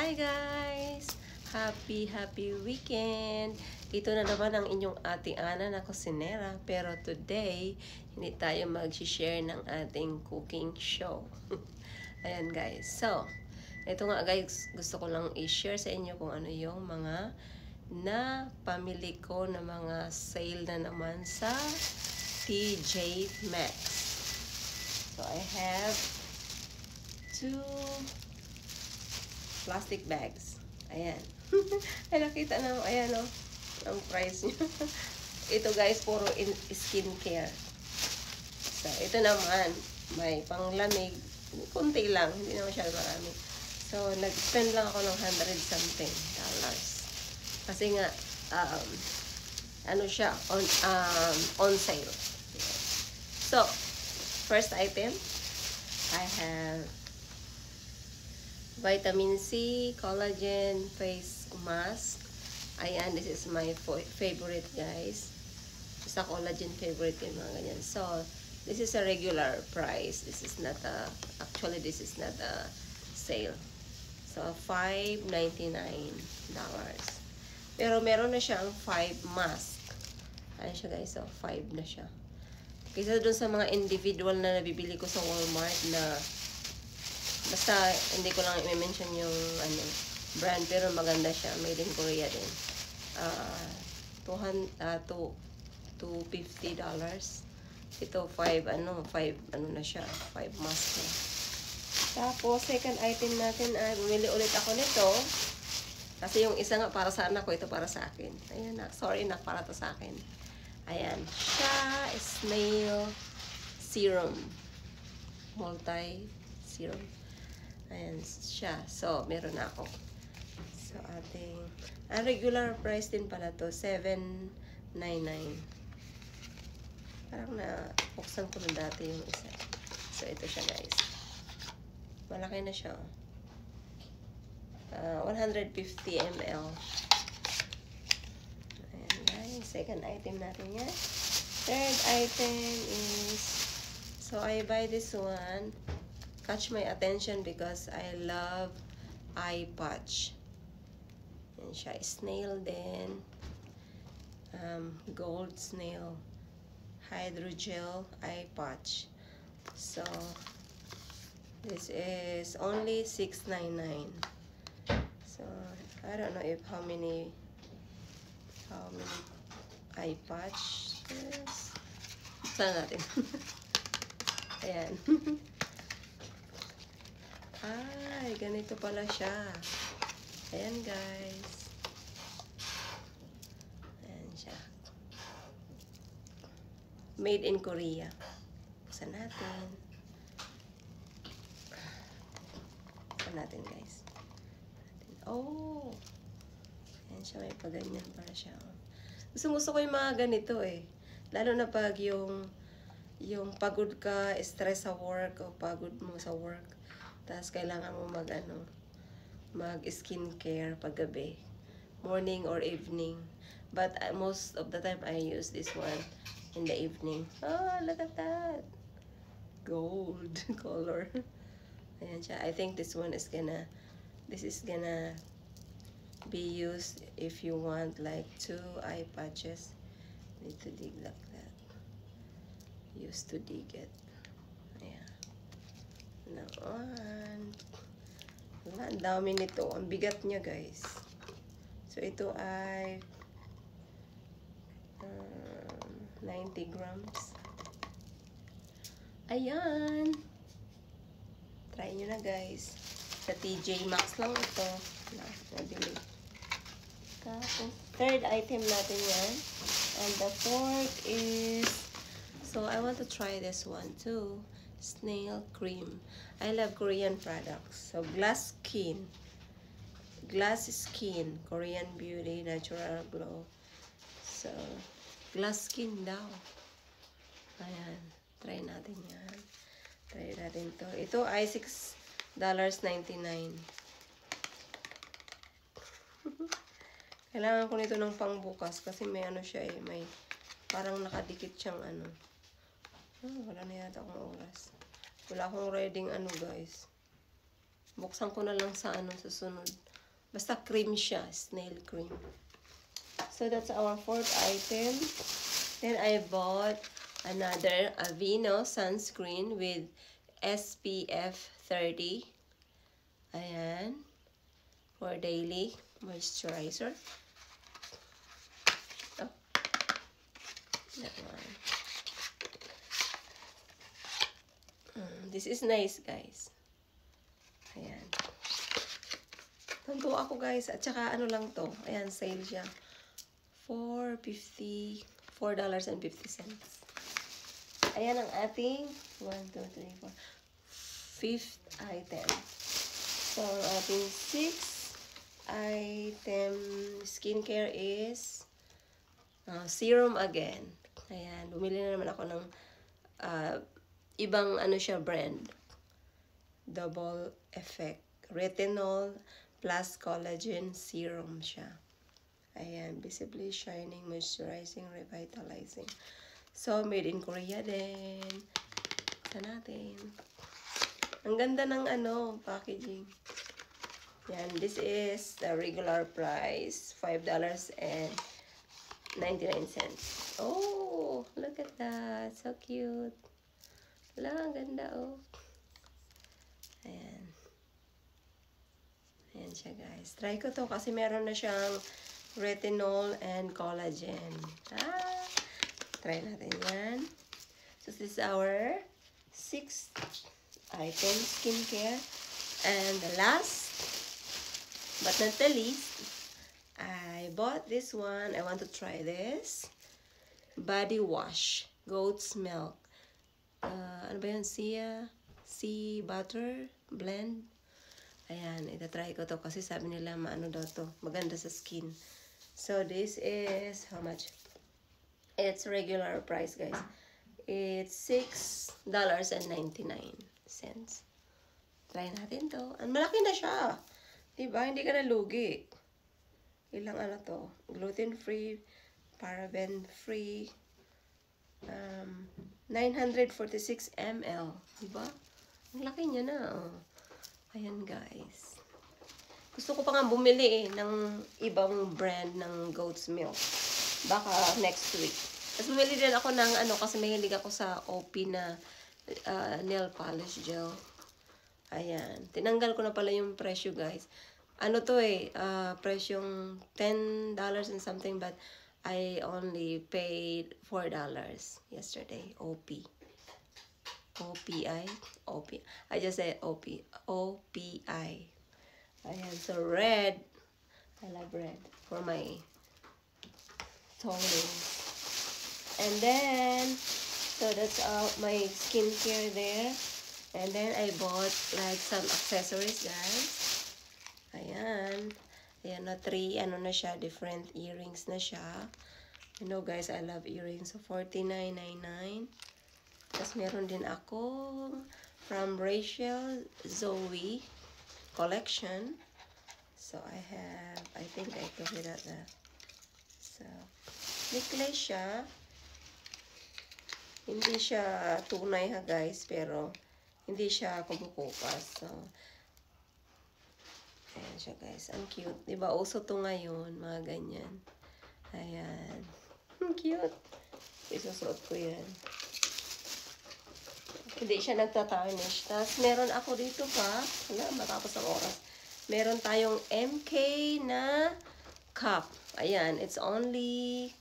Hi guys! Happy weekend! Ito na naman ang inyong ate Ana na kusinera. Pero today, hindi tayo mag-share ng ating cooking show. Ayan guys. So, ito nga guys, gusto ko lang i-share sa inyo kung ano yung mga na pamili ko na mga sale na naman sa TJ Maxx. So, I have 2 plastic bags. Ayan. Ay, nakita na mo. Ayan, o. Ang price niya. Ito, guys, puro skincare. So, ito naman, may panglamig. Kunti lang. Hindi na masyado marami. So, nag-spend lang ako ng $100 something. Kasi nga, ano siya, on sale. So, first item, I have vitamin C, collagen face mask. Ayan, this is my favorite guys. Sa collagen favorite yung mga ganyan. So, this is a regular price. This is not a, actually this is not a sale. So, $5.99. Pero meron na siyang 5 mask. Ayan siya guys, so 5 na siya. Kaysa dun sa mga individual na nabibili ko sa Walmart na basta hindi ko lang i-mention yung ano, brand, pero maganda siya. Made in Korea din. $250. Ito 5 ano na siya, 5 mask na. Tapos second item natin ay bumili ulit ako nito. Kasi yung isa nga para sa anak ko, ito para sa akin. Ayan na, sorry na, para to sa akin. Ayan, siya snail serum. Multi-serum. Ayan siya. So, meron na ako. So, ating ang regular price din pala to, $7.99. Parang buksan ko na dati yung isa. So, ito siya guys. Malaki na siya. 150 ml. Ayan guys. Second item natin yan. Third item is, so I buy this one. Catch my attention because I love eye patch. Yan siya. Snail din. Gold snail. Hydrogel eye patch. So, this is only $6.99. So, I don't know if how many eye patches. Buksan natin. Ayan. Ay, ganito pala siya. Ayan, guys. Ayan siya. Made in Korea. Buksan natin. Buksan natin, guys. Oh! Ayan siya, may paganyan para siya. Gusto ko yung mga ganito eh. Lalo na pag yung pagod ka, stress sa work, o pagod mo sa work. Tapos kailangan mo mag skincare paggabi. Morning or evening. But most of the time, I use this one in the evening. Oh, look at that! Gold color. Ayan siya. I think this is gonna be used if you want like 2 eye patches. Need to dig like that. Used to dig it. Ayan. Now on. Ang dami nito. Ang bigat niya guys. So ito ay 90 grams. Ayan. Try nyo na guys. Sa TJ Maxx lang ito. Nabili. Tapos, third item natin yan. And the fourth is, so I want to try this one too. Snail cream. I love Korean products. So, Glass Skin. Korean Beauty. Natural Glow. So, Glass Skin daw. Ayan. Try natin yan. Try natin to. Ito ay $6.99. Kailangan ko nito ng pangbukas kasi may ano siya eh, may parang nakadikit siyang ano. Wala na yata akong oras. Wala akong reading ano guys. Buksan ko na lang sa ano susunod. Basta cream siya, snail cream. So that's our fourth item. Then I bought another Aveeno sunscreen with SPF 30. Ayan. For daily moisturizer. Oh. That one. This is nice, guys. Ayan. Tuntua ako, guys. At saka ano lang to. Ayan, sale siya. $4.50. Ayan ang ating 1, 2, 3, 4. Fifth item. So, ang ating 6th item skincare is serum again. Ayan, bumili na naman ako ng ibang ano siya brand. Double Effect Retinol plus Collagen Serum siya. Ayan, visibly shining, moisturizing, revitalizing. So, made in Korea din. Sa natin. Ang ganda ng ano, packaging. Yan, this is the regular price, $5.99. Oh, look at that. So cute. Wala, ang ganda, oh. Ayan. Ayan siya, guys. Try ko to kasi meron na siyang retinol and collagen. Try natin yan. So, this is our 6th item, skincare. And the last, but not the least, I bought this one. I want to try this. Body wash. Goat's milk. Ano ba yun? Sea butter blend. Ayan, itatry ko to kasi sabi nila maano daw to. Maganda sa skin. So, this is how much? It's regular price, guys. It's $6.99. Try natin to. Ang malaki na siya. Diba? Hindi ka na lugi. Ilang ano to? Gluten-free, paraben-free. 946 ml. Diba? Ang laki niya na. Oh. Ayan, guys. Gusto ko pa nga bumili ng ibang brand ng goat's milk. Baka next week. Tapos bumili din ako ng ano kasi mahilig ako sa OP na nail polish gel. Ayan. Tinanggal ko na pala yung presyo, guys. Ano to presyong $10 and something, but I only paid $4 yesterday. OP. OPI. OP. I just said OP. OPI. Ayan. So, red. I love red for my toning. And then, so that's my skincare there. And then, I bought like some accessories, guys. Ayan. Ayan na 3, ano na siya, different earrings na siya. You know, guys, I love earrings. So, $49.99. Tapos, meron din ako from Rachel Zoe collection. So, I think I took it at that. So, necklace siya. Hindi siya tunay ha, guys, pero hindi siya kumukupas. So, ayan siya, guys. Ang cute. Diba, uso to ngayon, mga ganyan. Ayan. Ang cute. Isusuot ko yan. Hindi siya nagtatarnish. Tapos, meron ako dito pa. Wala, matapos ang oras. Meron tayong MK na cup. Ayan, it's only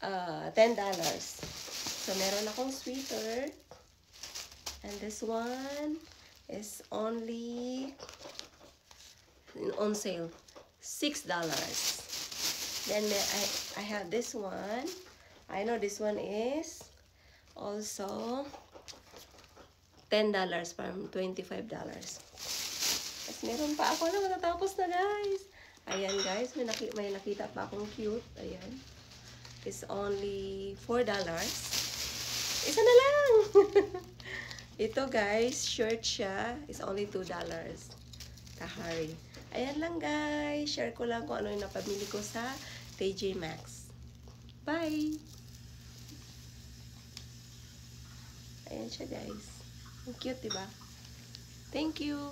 $10. So, meron akong sweater. And this one is only on sale. $6. Then, I have this one. I know this one is also $10 from $25. Tapos meron pa ako na matatapos na, guys. Ayan, guys. May nakita pa akong cute. Ayan. It's only $4. Isa na lang! Ito, guys. Shirt siya. It's only $2. Kahari. Ayan lang, guys. Share ko lang kung ano yung napamili ko sa TJ Maxx. Bye! Ayan siya, guys. Ang cute, diba? Thank you!